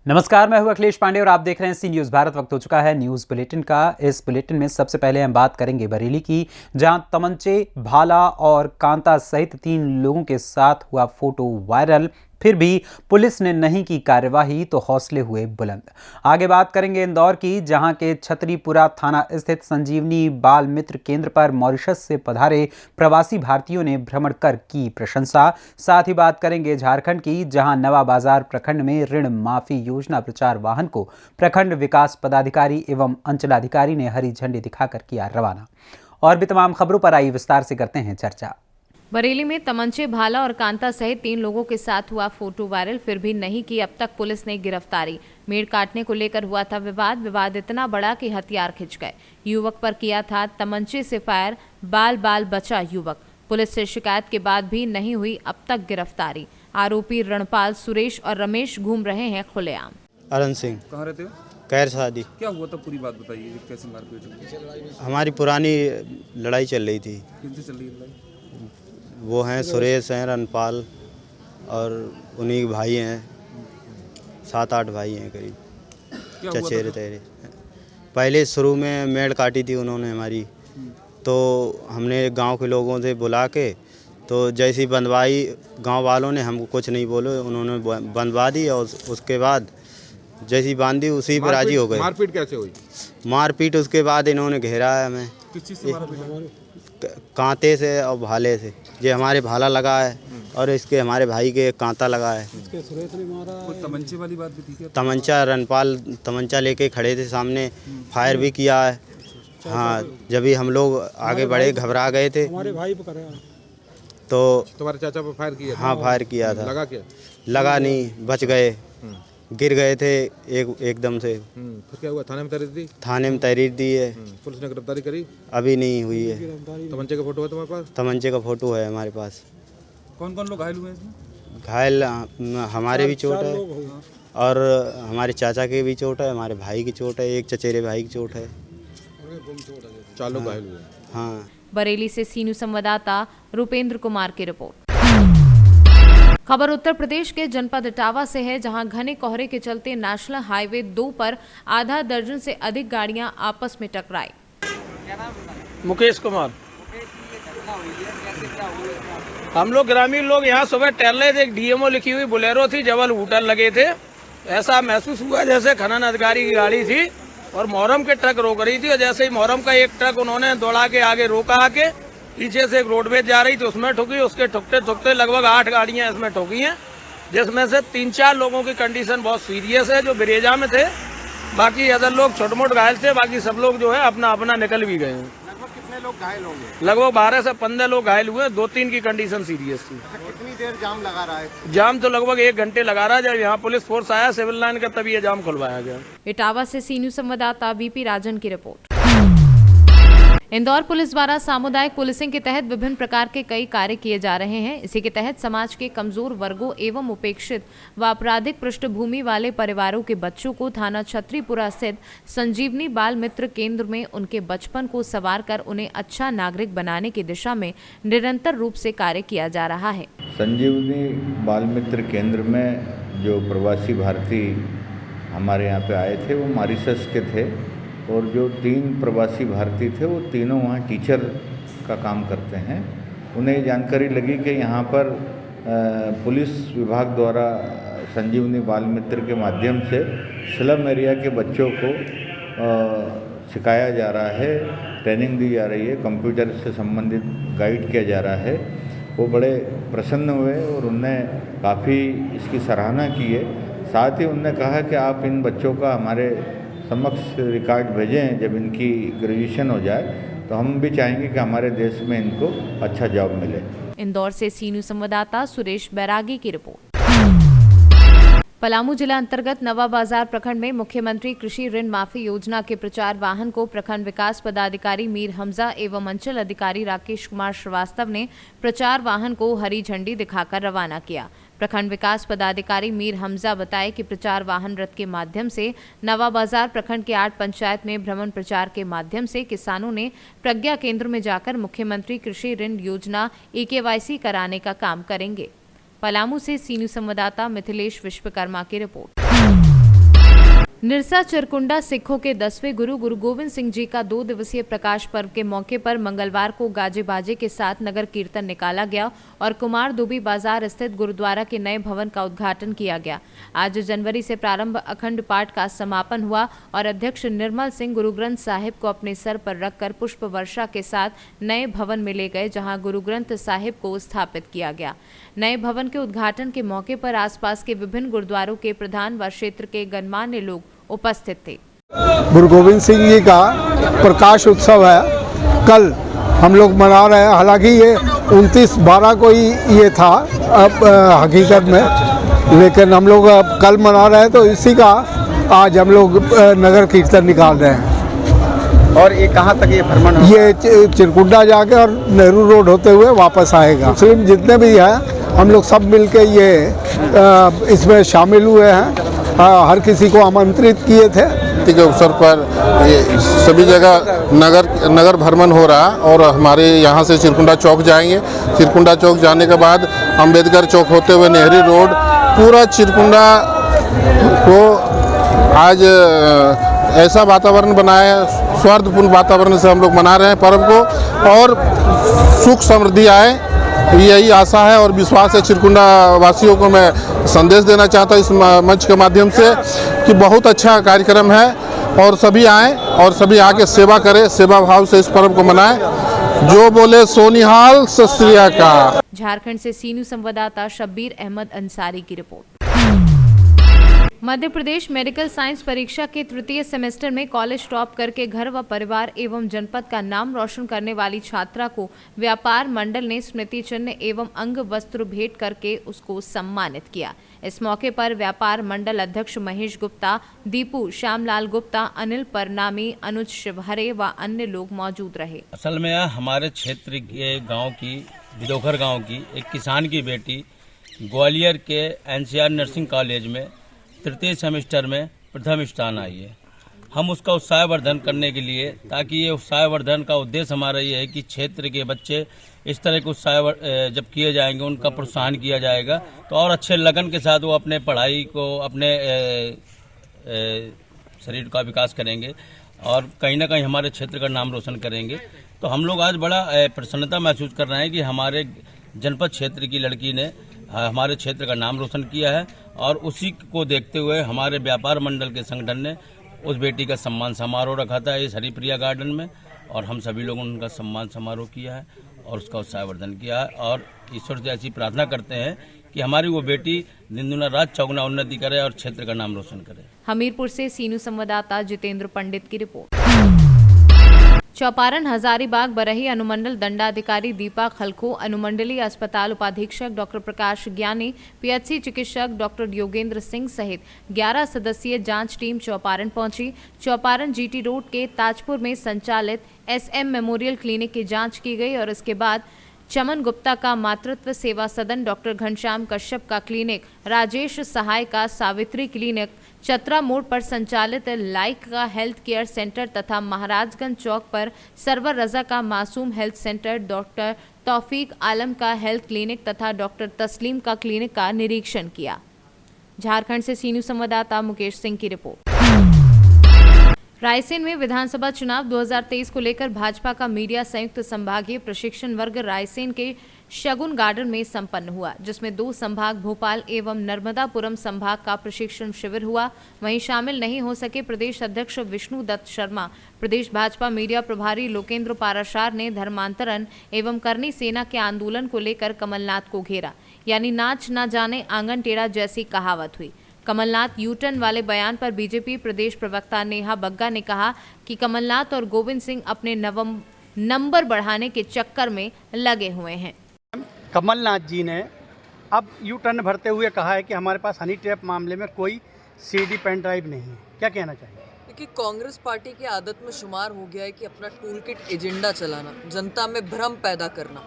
नमस्कार, मैं हूं अखिलेश पांडे और आप देख रहे हैं सी न्यूज़ भारत। वक्त हो चुका है न्यूज़ बुलेटिन का। इस बुलेटिन में सबसे पहले हम बात करेंगे बरेली की, जहां तमंचे, भाला और कांता सहित 3 लोगों के साथ हुआ फोटो वायरल। फिर भी पुलिस ने नहीं की कार्यवाही तो हौसले हुए बुलंद। आगे बात करेंगे इंदौर की, जहां के छतरीपुरा थाना स्थित संजीवनी बाल मित्र केंद्र पर मॉरिशस से पधारे प्रवासी भारतीयों ने भ्रमण कर की प्रशंसा। साथ ही बात करेंगे झारखंड की, जहां नवा बाजार प्रखंड में ऋण माफी योजना प्रचार वाहन को प्रखंड विकास पदाधिकारी एवं अंचलाधिकारी ने हरी झंडी दिखाकर किया रवाना। और भी तमाम खबरों पर आई विस्तार से करते हैं चर्चा। बरेली में तमंचे, भाला और कांता सहित 3 लोगों के साथ हुआ फोटो वायरल। फिर भी नहीं की अब तक पुलिस ने गिरफ्तारी। मेड़ काटने को लेकर हुआ था विवाद इतना बड़ा कि हथियार खिंच गए। युवक पर किया था तमंचे से फायर, बाल बचा युवक। पुलिस से शिकायत के बाद भी नहीं हुई अब तक गिरफ्तारी। आरोपी रणपाल, सुरेश और रमेश घूम रहे हैं खुलेआम। अरुण सिंह। कहाँ रहते हो? कैर शादी। क्या हुआ था, पूरी बात बताइए, कैसे मारपीट हुई? हमारी पुरानी लड़ाई चल रही थी। किनसे चल रही है लड़ाई? वो हैं सुरेश हैं, रणपाल और उन्हीं के भाई हैं, 7-8 भाई हैं करीब, चचेरे तेरे। पहले शुरू में मेड़ काटी थी उन्होंने हमारी, तो हमने गांव के लोगों से बुला के, तो जैसी बंधवाई, गांव वालों ने हमको कुछ नहीं बोले, उन्होंने बंधवा दी और उसके बाद जैसी बांधी उसी पर राजी हो गए। मारपीट कैसे हुई? मारपीट उसके बाद इन्होंने घेरा है हमें। किस चीज़ से मारपीट? कांते से और भाले से। ये हमारे भाला लगा है और इसके हमारे भाई के कांता लगा है। कोई तमंचे वाली बात भी थी क्या? तमंचा, रणपाल तमंचा लेके खड़े थे सामने, फायर भी किया है। हाँ, जब भी हम लोग आगे बढ़े घबरा गए थे हमारे भाई पर करे तो तुम्हारे चाचा पर फायर किया? हाँ, फायर किया था। लगा क्या? लगा नहीं, बच गए, गिर गए थे एकदम से। फिर क्या हुआ? थाने में तहरीर दी? थाने में तहरीर दी है। पुलिस ने गिरफ्तारी करी? अभी नहीं हुई है। तमंचे का फोटो है तुम्हारे पास? तमंचे का फोटो है हमारे पास। कौन कौन लोग घायल हुए हैं इसमें? घायल हमारे भी चोट है और हमारे चाचा के भी चोट है, हमारे भाई की चोट है, एक चचेरे भाई की चोट है। 4 लोग घायल हुए। हाँ। बरेली से सीनू संवाददाता रुपेंद्र कुमार की रिपोर्ट। खबर उत्तर प्रदेश के जनपद इटावा से है, जहां घने कोहरे के चलते नेशनल हाईवे 2 पर आधा दर्जन से अधिक गाड़ियां आपस में टकराई। मुकेश कुमार। हम लोग ग्रामीण लोग यहाँ सुबह टहल रहे थे, एक डीएमओ लिखी हुई बोलेरो थी, जबल हूटर लगे थे। ऐसा महसूस हुआ जैसे खनन अधिकारी की गाड़ी थी और मोहर्रम के ट्रक रोक रही थी, और जैसे ही मोहर्रम का एक ट्रक उन्होंने दौड़ा के आगे रोका आके, पीछे से एक रोडवेज जा रही थी उसमें ठुकी। उसके ठुकते ठुकते लगभग 8 गाड़ियां इसमें ठुकी हैं, जिसमें से 3-4 लोगों की कंडीशन बहुत सीरियस है जो बिरेजा में थे। बाकी अदर लोग छोटे मोटे घायल थे, बाकी सब लोग जो है अपना अपना निकल भी गए हैं। लगभग कितने लोग घायल होंगे? लगभग 12 से 15 लोग घायल हुए, 2-3 की कंडीशन सीरियस थी। कितनी देर जाम लगा रहा है? जाम तो लगभग 1 घंटे लगा रहा है। जब यहाँ पुलिस फोर्स आया सिविल लाइन का, तभी ये जाम खुलवाया गया। इटावा से सीनू संवाददाता वीपी राजन की रिपोर्ट। इंदौर पुलिस द्वारा सामुदायिक पुलिसिंग के तहत विभिन्न प्रकार के कई कार्य किए जा रहे हैं। इसी के तहत समाज के कमजोर वर्गों एवं उपेक्षित व आपराधिक पृष्ठभूमि वाले परिवारों के बच्चों को थाना छतरीपुरा स्थित संजीवनी बाल मित्र केंद्र में उनके बचपन को संवार कर उन्हें अच्छा नागरिक बनाने की दिशा में निरंतर रूप से कार्य किया जा रहा है। संजीवनी बाल मित्र केंद्र में जो प्रवासी भारतीय हमारे यहाँ पे आए थे वो मॉरिशस के थे, और जो 3 प्रवासी भारतीय थे वो तीनों वहाँ टीचर का काम करते हैं। उन्हें जानकारी लगी कि यहाँ पर पुलिस विभाग द्वारा संजीवनी बाल मित्र के माध्यम से स्लम एरिया के बच्चों को सिखाया जा रहा है, ट्रेनिंग दी जा रही है, कंप्यूटर से संबंधित गाइड किया जा रहा है। वो बड़े प्रसन्न हुए और उनने काफ़ी इसकी सराहना की है। साथ ही उनने कहा कि आप इन बच्चों का हमारे समक्ष रिकॉर्ड भेजें, जब इनकी ग्रेजुएशन हो जाए तो हम भी चाहेंगे कि हमारे देश में इनको अच्छा जॉब मिले। इंदौर से सीनू संवाददाता सुरेश बैरागी की रिपोर्ट। पलामू जिला अंतर्गत नवा बाजार प्रखंड में मुख्यमंत्री कृषि ऋण माफी योजना के प्रचार वाहन को प्रखंड विकास पदाधिकारी मीर हमजा एवं अंचल अधिकारी राकेश कुमार श्रीवास्तव ने प्रचार वाहन को हरी झंडी दिखाकर रवाना किया। प्रखंड विकास पदाधिकारी मीर हमजा बताए कि प्रचार वाहन रथ के माध्यम से नवा बाजार प्रखंड के 8 पंचायत में भ्रमण प्रचार के माध्यम से किसानों ने प्रज्ञा केंद्र में जाकर मुख्यमंत्री कृषि ऋण योजना EKYC कराने का काम करेंगे। पलामू से सीनू संवाददाता मिथिलेश विश्वकर्मा की रिपोर्ट। निरसा चिरकुंडा सिखों के 10वें गुरु गुरु गोविंद सिंह जी का 2 दिवसीय प्रकाश पर्व के मौके पर मंगलवार को गाजे बाजे के साथ नगर कीर्तन निकाला गया और कुमार दुबी बाजार स्थित गुरुद्वारा के नए भवन का उद्घाटन किया गया। आज जनवरी से प्रारंभ अखंड पाठ का समापन हुआ और अध्यक्ष निर्मल सिंह गुरु ग्रंथ साहिब को अपने सर पर रखकर पुष्प वर्षा के साथ नए भवन में ले गए, जहां गुरु ग्रंथ साहिब को स्थापित किया गया। नए भवन के उद्घाटन के मौके पर आसपास के विभिन्न गुरुद्वारों के प्रधान व क्षेत्र के गणमान्य लोग उपस्थित थे। गुरु गोविंद सिंह जी का प्रकाश उत्सव है, कल हम लोग मना रहे हैं। हालांकि ये 29/12 को ही ये था अब हकीकत में, लेकिन हम लोग अब कल मना रहे हैं, तो इसी का आज हम लोग नगर कीर्तन निकाल रहे हैं। और ये कहाँ तक ये भ्रमण होगा? ये चिरकुंडा जाके और नेहरू रोड होते हुए वापस आएगा। मुस्लिम जितने भी हैं हम लोग सब मिलके ये इसमें शामिल हुए हैं, हर किसी को आमंत्रित किए थे। के अवसर पर ये सभी जगह नगर भ्रमण हो रहा और हमारे यहाँ से चिरकुंडा चौक जाएंगे। चिरकुंडा चौक जाने के बाद अंबेडकर चौक होते हुए नेहरू रोड, पूरा चिरकुंडा को आज ऐसा वातावरण बनाया, सौहार्दपूर्ण वातावरण से हम लोग मना रहे हैं पर्व को, और सुख समृद्धि आए, यही आशा है और विश्वास है। चिरकुंडा वासियों को मैं संदेश देना चाहता हूँ इस मंच के माध्यम से कि बहुत अच्छा कार्यक्रम है और सभी आएँ और सभी आके सेवा करें, सेवा भाव से इस पर्व को मनाएं। जो बोले सोनिहाल, सत श्री अकाल। झारखंड से सीनू संवाददाता शब्बीर अहमद अंसारी की report. Madhya Pradesh medical science परीक्षा के तृतीय सेमेस्टर में कॉलेज टॉप करके घर व परिवार एवं जनपद का नाम रोशन करने वाली छात्रा को व्यापार मंडल ने स्मृति चिन्ह एवं अंग वस्त्र भेंट करके उसको सम्मानित किया। इस मौके पर व्यापार मंडल अध्यक्ष महेश गुप्ता, दीपू, श्यामलाल गुप्ता, अनिल परनामी, अनुज शिवहरे व अन्य लोग मौजूद रहे। असल में हमारे क्षेत्र के गाँव की, बिदोखर गाँव की एक किसान की बेटी ग्वालियर के NCR नर्सिंग कॉलेज में तृतीय सेमेस्टर में प्रथम स्थान आई है। हम उसका उत्साहवर्धन करने के लिए, ताकि ये उत्साहवर्धन का उद्देश्य हमारा ये है कि क्षेत्र के बच्चे इस तरह के उत्साह जब किए जाएंगे, उनका प्रोत्साहन किया जाएगा, तो और अच्छे लगन के साथ वो अपने पढ़ाई को, अपने शरीर का विकास करेंगे और कहीं ना कहीं हमारे क्षेत्र का नाम रोशन करेंगे। तो हम लोग आज बड़ा प्रसन्नता महसूस कर रहे हैं कि हमारे जनपद क्षेत्र की लड़की ने हमारे क्षेत्र का नाम रोशन किया है, और उसी को देखते हुए हमारे व्यापार मंडल के संगठन ने उस बेटी का सम्मान समारोह रखा था इस हरिप्रिया गार्डन में, और हम सभी लोगों ने उनका सम्मान समारोह किया है और उसका उत्साहवर्धन किया है। और ईश्वर से ऐसी प्रार्थना करते हैं कि हमारी वो बेटी दिन दुना रात चौगुना उन्नति करे और क्षेत्र का नाम रोशन करे। हमीरपुर से सीनू संवाददाता जितेंद्र पंडित की रिपोर्ट। चौपारण, हजारीबाग, बरही अनुमंडल दंडाधिकारी दीपा खलखो, अनुमंडलीय अस्पताल उपाधीक्षक डॉक्टर प्रकाश ज्ञानी, PHC चिकित्सक डॉक्टर योगेंद्र सिंह सहित 11 सदस्यीय जांच टीम चौपारण पहुंची। चौपारण GT रोड के ताजपुर में संचालित SM मेमोरियल क्लिनिक की जांच की गई और इसके बाद चमन गुप्ता का मातृत्व सेवा सदन, डॉक्टर घनश्याम कश्यप का क्लिनिक, राजेश सहाय का सावित्री क्लिनिक, चतरा मोड़ पर संचालित लाइक का हेल्थ केयर सेंटर तथा महाराजगंज चौक पर सरवर रजा का मासूम हेल्थ सेंटर, डॉक्टर तौफीक आलम का हेल्थ क्लिनिक तथा डॉक्टर तस्लीम का क्लिनिक का निरीक्षण किया। झारखंड से सीनू संवाददाता मुकेश सिंह की रिपोर्ट। रायसेन में विधानसभा चुनाव 2023 को लेकर भाजपा का मीडिया संयुक्त संभागीय प्रशिक्षण वर्ग रायसेन के शगुन गार्डन में संपन्न हुआ, जिसमें 2 संभाग भोपाल एवं नर्मदापुरम संभाग का प्रशिक्षण शिविर हुआ। वहीं शामिल नहीं हो सके प्रदेश अध्यक्ष विष्णु दत्त शर्मा। प्रदेश भाजपा मीडिया प्रभारी लोकेंद्र पाराशार ने धर्मांतरण एवं करनी सेना के आंदोलन को लेकर कमलनाथ को घेरा, यानी नाच न जाने आंगन टेढ़ा जैसी कहावत हुई। कमलनाथ यूटर्न वाले बयान पर बीजेपी प्रदेश प्रवक्ता नेहा बग्गा ने कहा कि कमलनाथ और गोविंद सिंह अपने नंबर बढ़ाने के चक्कर में लगे हुए हैं। कमलनाथ जी ने अब यू टर्न भरते हुए कहा है कि हमारे पास हनी ट्रैप मामले में कोई CD पेन ड्राइव नहीं है, क्या कहना चाहिए? देखिए, कांग्रेस पार्टी की आदत में शुमार हो गया है कि अपना टूल किट एजेंडा चलाना, जनता में भ्रम पैदा करना,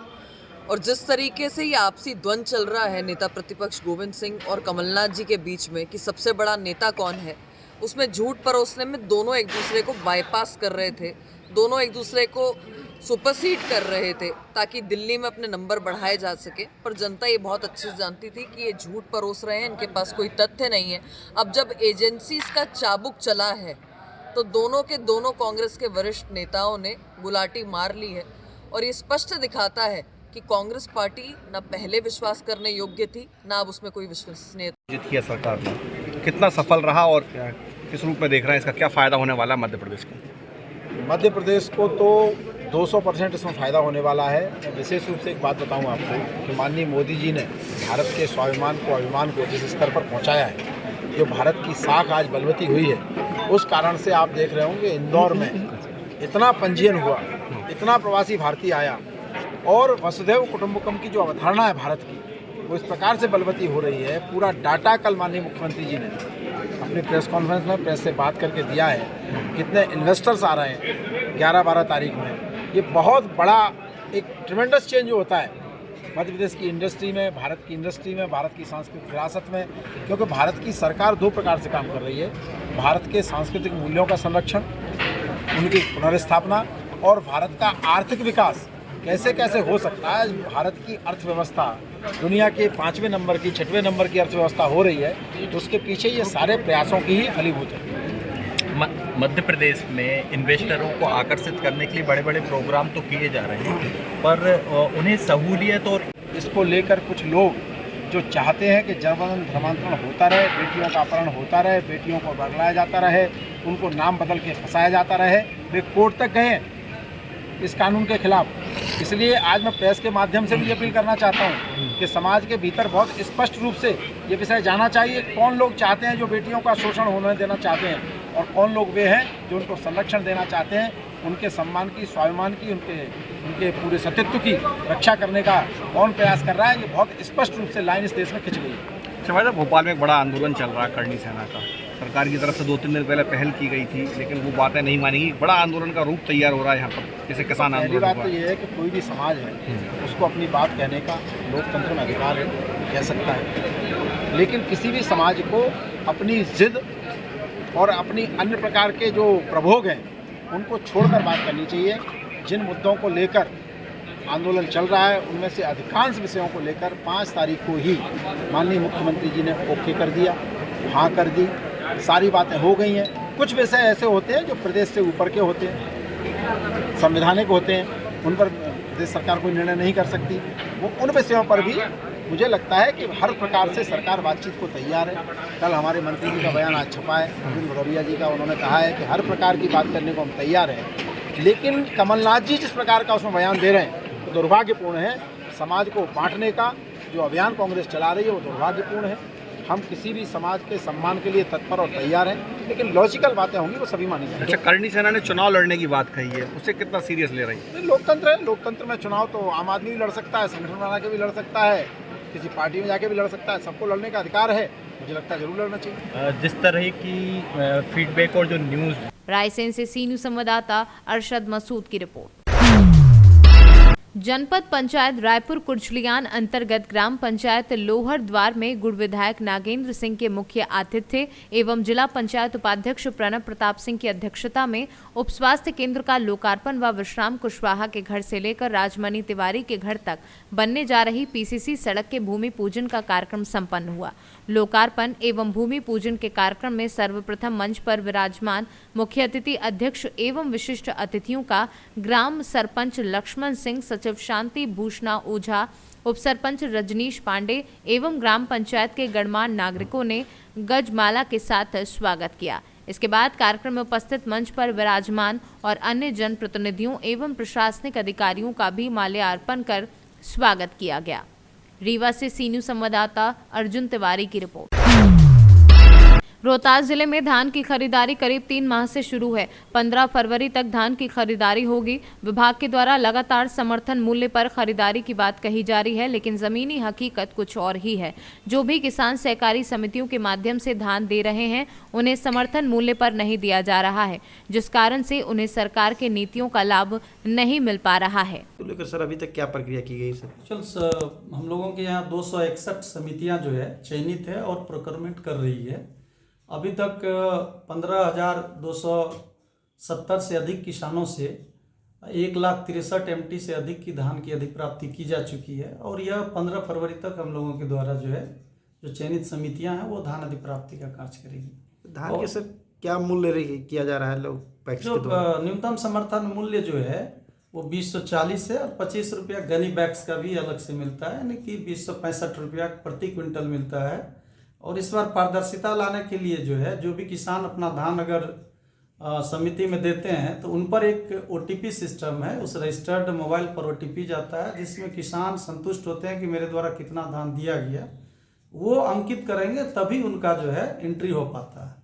और जिस तरीके से ये आपसी द्वंद्व चल रहा है नेता प्रतिपक्ष गोविंद सिंह और कमलनाथ जी के बीच में कि सबसे बड़ा नेता कौन है, उसमें झूठ परोसने में दोनों एक दूसरे को बाईपास कर रहे थे, दोनों एक दूसरे को सुपरसीड कर रहे थे ताकि दिल्ली में अपने नंबर बढ़ाए जा सके, पर जनता ये बहुत अच्छे से जानती थी कि ये झूठ परोस रहे हैं, इनके पास कोई तथ्य नहीं है। अब जब एजेंसीज का चाबुक चला है तो दोनों के दोनों कांग्रेस के वरिष्ठ नेताओं ने गुलाटी मार ली है और ये स्पष्ट दिखाता है कि कांग्रेस पार्टी न पहले विश्वास करने योग्य थी, न अब उसमें कोई विश्वसनीयता। जीत किया सरकार ने, कितना सफल रहा और किस रूप में देख रहे हैं, इसका क्या फ़ायदा होने वाला है मध्य प्रदेश को? मध्य प्रदेश को तो 200% इसमें फ़ायदा होने वाला है। मैं विशेष रूप से एक बात बताऊं आपको कि माननीय मोदी जी ने भारत के स्वाभिमान को, अभिमान को जिस स्तर पर पहुंचाया है, जो भारत की साख आज बलवती हुई है, उस कारण से आप देख रहे होंगे इंदौर में इतना पंजीयन हुआ, इतना प्रवासी भारतीय आया और वसुधैव कुटुंबकम की जो अवधारणा है भारत की, वो इस प्रकार से बलवती हो रही है। पूरा डाटा कल माननीय मुख्यमंत्री जी ने अपनी प्रेस कॉन्फ्रेंस में प्रेस से बात करके दिया है, कितने इन्वेस्टर्स आ रहे हैं 11-12 तारीख में। ये बहुत बड़ा एक ट्रिमेंडस चेंज होता है मध्य प्रदेश की इंडस्ट्री में, भारत की इंडस्ट्री में, भारत की सांस्कृतिक विरासत में, क्योंकि भारत की सरकार 2 प्रकार से काम कर रही है। भारत के सांस्कृतिक मूल्यों का संरक्षण, उनकी पुनर्स्थापना और भारत का आर्थिक विकास कैसे कैसे हो सकता है। भारत की अर्थव्यवस्था दुनिया के 5वें नंबर की, 6वें नंबर की अर्थव्यवस्था हो रही है, तो उसके पीछे ये सारे प्रयासों की ही फलीभूत है। मध्य प्रदेश में इन्वेस्टरों को आकर्षित करने के लिए बड़े बड़े प्रोग्राम तो किए जा रहे हैं, पर उन्हें सहूलियत और इसको लेकर कुछ लोग जो चाहते हैं कि जबरन धर्मांतरण होता रहे, बेटियों का अपहरण होता रहे, बेटियों को बगलाया जाता रहे, उनको नाम बदल के फंसाया जाता रहे, वे कोर्ट तक गए इस कानून के खिलाफ। इसलिए आज मैं प्रेस के माध्यम से भी अपील करना चाहता हूँ कि समाज के भीतर बहुत स्पष्ट रूप से ये विषय जाना चाहिए, कौन लोग चाहते हैं जो बेटियों का शोषण होने देना चाहते हैं और कौन लोग वे हैं जो उनको संरक्षण देना चाहते हैं, उनके सम्मान की, स्वाभिमान की, उनके पूरे सतीत्व की रक्षा करने का कौन प्रयास कर रहा है। ये बहुत स्पष्ट रूप से लाइन इस देश में खिंच गई है। भोपाल में एक बड़ा आंदोलन चल रहा है करणी सेना का, सरकार की तरफ से 2-3 दिन पहले पहल की गई थी, लेकिन वो बातें नहीं मानी गई। बड़ा आंदोलन का रूप तैयार हो रहा है यहाँ पर, जैसे किसान आंदोलन। पहली बात तो ये है कि कोई भी समाज है उसको अपनी बात कहने का लोकतंत्र में अधिकार है, कह सकता है, लेकिन किसी भी समाज को अपनी जिद और अपनी अन्य प्रकार के जो प्रभोग हैं उनको छोड़कर बात करनी चाहिए। जिन मुद्दों को लेकर आंदोलन चल रहा है उनमें से अधिकांश विषयों को लेकर 5 तारीख को ही माननीय मुख्यमंत्री जी ने ओके कर दिया, हाँ कर दी, सारी बातें हो गई हैं। कुछ विषय ऐसे होते हैं जो प्रदेश से ऊपर के होते हैं, संवैधानिक होते हैं, उन पर प्रदेश सरकार कोई निर्णय नहीं कर सकती। वो उन विषयों पर भी मुझे लगता है कि हर प्रकार से सरकार बातचीत को तैयार है। कल हमारे मंत्री जी का बयान आज छपा है, अरविंद भदौरिया जी का, उन्होंने कहा है कि हर प्रकार की बात करने को हम तैयार हैं। लेकिन कमलनाथ जी जिस प्रकार का उसमें बयान दे रहे हैं तो दुर्भाग्यपूर्ण है। समाज को बांटने का जो अभियान कांग्रेस चला रही है वो दुर्भाग्यपूर्ण है। हम किसी भी समाज के सम्मान के लिए तत्पर और तैयार हैं, लेकिन लॉजिकल बातें होंगी वो सभी मानी जाएंगी। अच्छा, करणी सेना ने चुनाव लड़ने की बात कही है, उसे कितना सीरियस ले रही है? लोकतंत्र है, लोकतंत्र में चुनाव तो आम आदमी भी लड़ सकता है, संगठन बना के भी लड़ सकता है, किसी पार्टी में जाके भी लड़ सकता है, सबको लड़ने का अधिकार है। मुझे लगता है जरूर लड़ना चाहिए। जिस तरह की फीडबैक और जो न्यूज़। रायसेन से सी न्यूज़ संवाददाता अरशद मसूद की रिपोर्ट। जनपद पंचायत रायपुर कुर्चलियान अंतर्गत ग्राम पंचायत लोहर द्वार में गुड़ विधायक नागेंद्र सिंह के मुख्य आतिथ्य एवं जिला पंचायत उपाध्यक्ष प्रणब प्रताप सिंह की अध्यक्षता में उप स्वास्थ्य केंद्र का लोकार्पण व विश्राम कुशवाहा के घर से लेकर राजमणि तिवारी के घर तक बनने जा रही पीसीसी सड़क के भूमि पूजन का कार्यक्रम संपन्न हुआ। लोकार्पण एवं भूमि पूजन के कार्यक्रम में सर्वप्रथम मंच पर विराजमान मुख्य अतिथि अध्यक्ष एवं विशिष्ट अतिथियों का ग्राम सरपंच लक्ष्मण सिंह, सचिव शांति भूषणा ओझा, उप सरपंच रजनीश पांडे एवं ग्राम पंचायत के गणमान्य नागरिकों ने गजमाला के साथ स्वागत किया। इसके बाद कार्यक्रम में उपस्थित मंच पर विराजमान और अन्य जनप्रतिनिधियों एवं प्रशासनिक अधिकारियों का भी माल्यार्पण कर स्वागत किया गया। रीवा से सी न्यूज़ संवाददाता अर्जुन तिवारी की रिपोर्ट। रोहतास जिले में धान की खरीदारी करीब 3 माह से शुरू है। 15 फरवरी तक धान की खरीदारी होगी। विभाग के द्वारा लगातार समर्थन मूल्य पर खरीदारी की बात कही जा रही है, लेकिन जमीनी हकीकत कुछ और ही है। जो भी किसान सहकारी समितियों के माध्यम से धान दे रहे हैं उन्हें समर्थन मूल्य पर नहीं दिया जा रहा है, जिस कारण से उन्हें सरकार के नीतियों का लाभ नहीं मिल पा रहा है। तो लेकर सर अभी तक क्या प्रक्रिया की गई सर? हम लोगों के यहाँ 261 समितियाँ जो है चयनित है और प्रोक्योरमेंट कर रही है। अभी तक 15,270 से अधिक किसानों से 1,63,000 MT से अधिक की धान की अधिप्राप्ति की जा चुकी है और यह 15 फरवरी तक हम लोगों के द्वारा जो चयनित समितियां हैं वो धान अधिप्राप्ति का कार्य करेगी। धान के सर क्या मूल्य किया जा रहा है लोग पैक्स जो के द्वारा? न्यूनतम समर्थन मूल्य जो है वो 240 है और 25 रुपया गनी बैग्स का भी अलग से मिलता है, यानी कि 265 रुपया प्रति क्विंटल मिलता है। और इस बार पारदर्शिता लाने के लिए जो है जो भी किसान अपना धान अगर समिति में देते हैं तो उन पर एक OTP सिस्टम है, उस रजिस्टर्ड मोबाइल पर OTP जाता है जिसमें किसान संतुष्ट होते हैं कि मेरे द्वारा कितना धान दिया गया, वो अंकित करेंगे तभी उनका जो है एंट्री हो पाता है।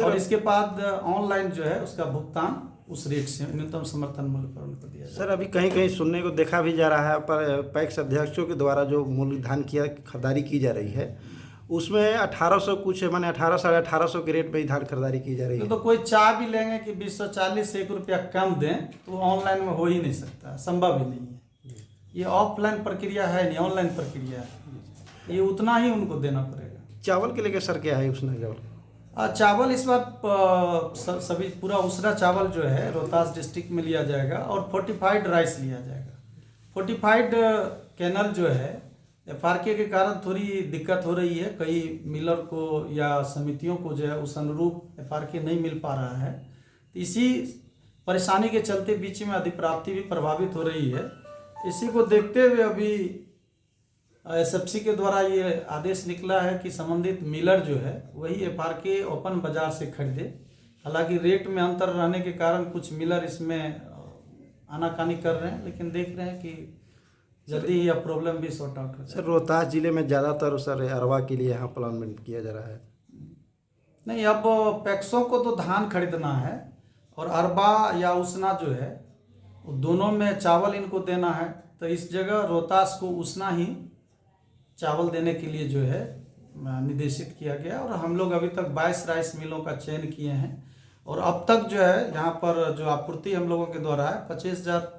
और इसके बाद ऑनलाइन जो है उसका भुगतान उस रेट से न्यूनतम समर्थन मूल्य पर उनको दिया जाए। सर अभी कहीं कहीं सुनने को देखा भी जा रहा है पर पैक्स अध्यक्षों के द्वारा जो मूल्य धान की खरीदारी की जा रही है उसमें 1800 कुछ है, माने 1800 साढ़े 1800 के रेट में ही धान खरीदारी की जा रही है। तो कोई चाह भी लेंगे कि 240 से 1 रुपया कम दें तो ऑनलाइन में हो ही नहीं सकता, संभव ही नहीं है। ये ऑफलाइन प्रक्रिया है नहीं, ऑनलाइन प्रक्रिया है, ये उतना ही उनको देना पड़ेगा। चावल के लेकर सर क्या है उसने चावल इस बार सभी पूरा उसरा चावल जो है रोहतास डिस्ट्रिक्ट में लिया जाएगा और फोर्टिफाइड राइस लिया जाएगा। फोर्टिफाइड कैनल जो है FRK के कारण थोड़ी दिक्कत हो रही है, कई मिलर को या समितियों को जो है उस अनुरूप FRK नहीं मिल पा रहा है, तो इसी परेशानी के चलते बीच में अधिप्राप्ति भी प्रभावित हो रही है। इसी को देखते हुए अभी SFC के द्वारा ये आदेश निकला है कि संबंधित मिलर जो है वही FRK ओपन बाजार से खरीदे। हालांकि रेट में अंतर रहने के कारण कुछ मिलर इसमें आनाकानी कर रहे हैं, लेकिन देख रहे हैं कि जल्दी ही यह प्रॉब्लम भी सॉर्ट आउट हो। सर रोहतास जिले में ज़्यादातर सर अरवा के लिए यहाँ प्लानमेंट किया जा रहा है। नहीं, अब पैक्सों को तो धान खरीदना है और अरबा या उसना जो है दोनों में चावल इनको देना है, तो इस जगह रोहतास को उसना ही चावल देने के लिए जो है निर्देशित किया गया। और हम लोग अभी तक 22 राइस मिलों का चयन किए हैं और अब तक जो है यहाँ पर जो आपूर्ति हम लोगों के द्वारा है 25,000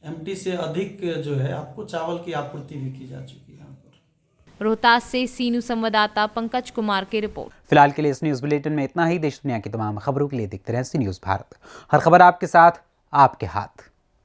MT से अधिक जो है आपको चावल की आपूर्ति भी की जा चुकी है यहाँ पर। रोहतास से सीनू संवाददाता पंकज कुमार की रिपोर्ट। फिलहाल के लिए इस न्यूज़ बुलेटिन में इतना ही। देश दुनिया की तमाम खबरों के लिए देखते रहें सी न्यूज़ भारत। हर खबर आपके साथ, आपके हाथ।